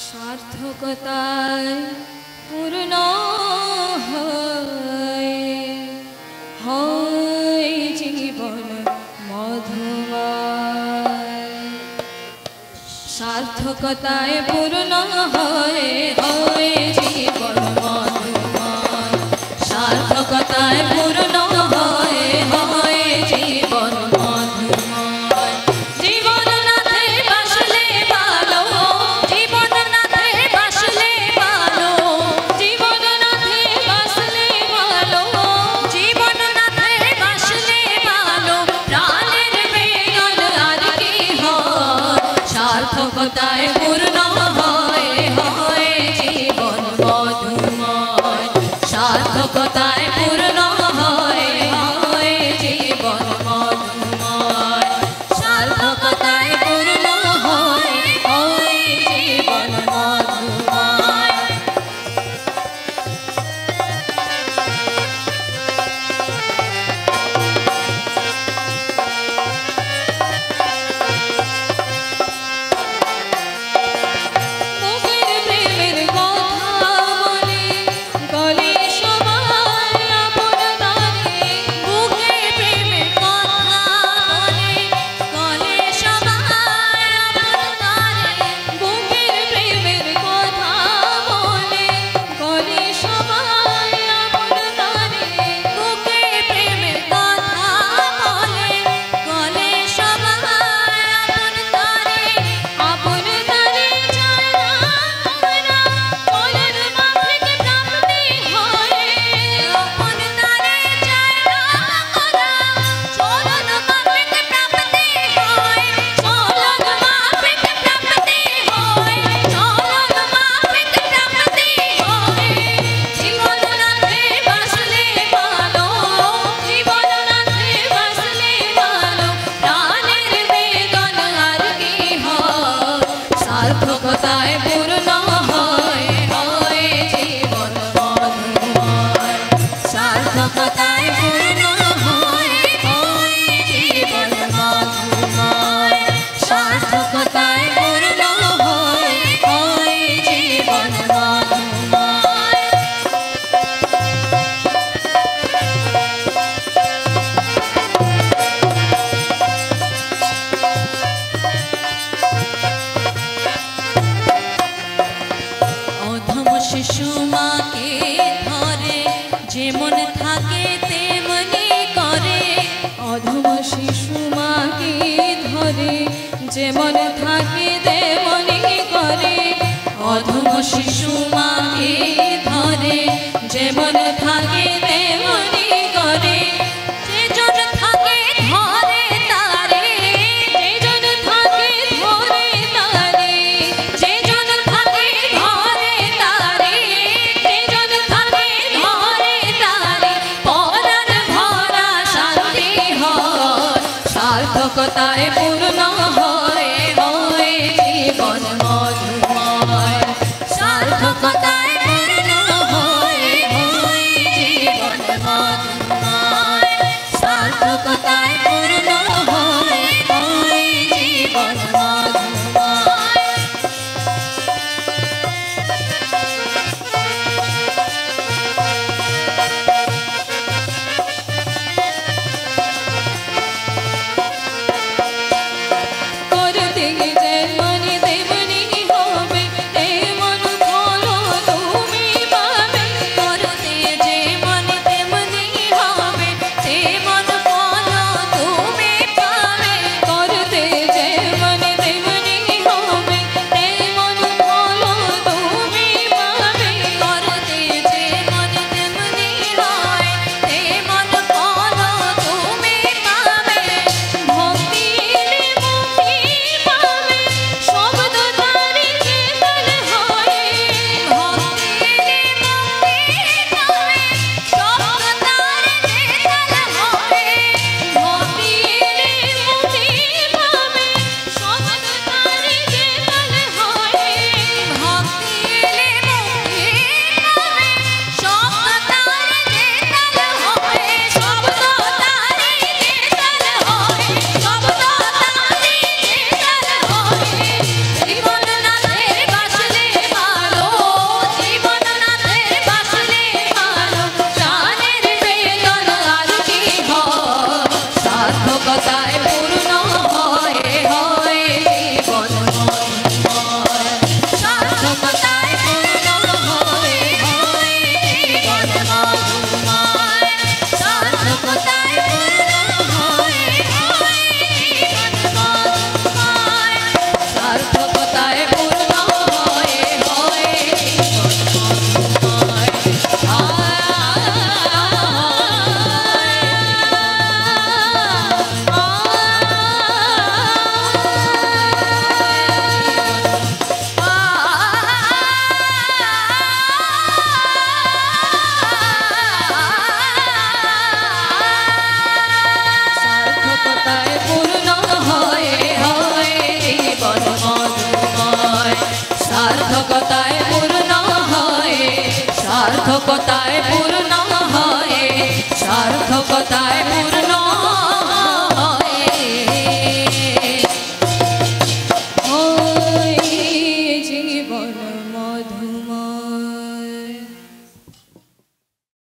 সার্থকতায় পূর্ণ হয় জীবন মধুময়। সার্থকতায় পূর্ণ হয় জীবন মধুময়। সার্থকতায় পূর্ণ হয় জীবন মধুময়। জীবন নাথে বাসলে ভালো, জীবন নাথে বাসলে ভালো, জীবন নাথে বাসলে ভালো, জীবন নাথে বাসলে ভালো। প্রাণের বেদন আর কি হয়, সার্থকতায় পূর্ণ হয় জীবন মধুময়। সার্থকতায় পূর্ণ হয় জীবন মধুময়। সার্থকতায় পূর্ণ হয় জীবন মধুময়। বুকের প্রেমের কথা বলে গলে সবাই আপন তারে। বুকের প্রেমের কথা বলে গলে সবাই আপন তারে। বুকের প্রেমের কথা বলে গলে সবাই আপন তারে। বুকের প্রেমের কথা বলে গলে সবাই আপন তারে। আপন তারে যায় না করা, চলের মাফিক প্রাপ্তি হয়। আপন তারে যায় না করা, চলন মাফিক প্রাপ্তি হয়। চলন মাফিক প্রাপ্তি হয়, চলন মাফিক প্রাপ্তি হয়। জীবন নাথে বাসলে ভালো, জীবন নাথে বাসলে ভালো। প্রাণের বেদন আর কি হয়, সার্থকতায় পূর্ণ হয় জীবন মধুময়। সার্থকতায় পূর্ণ হয় জীবন মধুময়। সার্থকতায় পূর্ণ হয় জীবন মধুময়। অধম শিশু মাকে ধরে, যেমন থাকে তেমনি করে। অধম শিশু মাকে ধরে, যেমন থাকে তেমনি করে। অধম শিশু মাকে ধরে, যেমন থাকে তেমনি করে। যেজন থাকে ধরে তারে, যেজন থাকে ধরে তারে, যেজন থাকে ধরে তারে, যেজন থাকে ধরে তারে। পরাণ ভরা শান্তি হয়, সার্থকতায় পূর্ণ হয় জীবন মধুময়। সার্থকতায়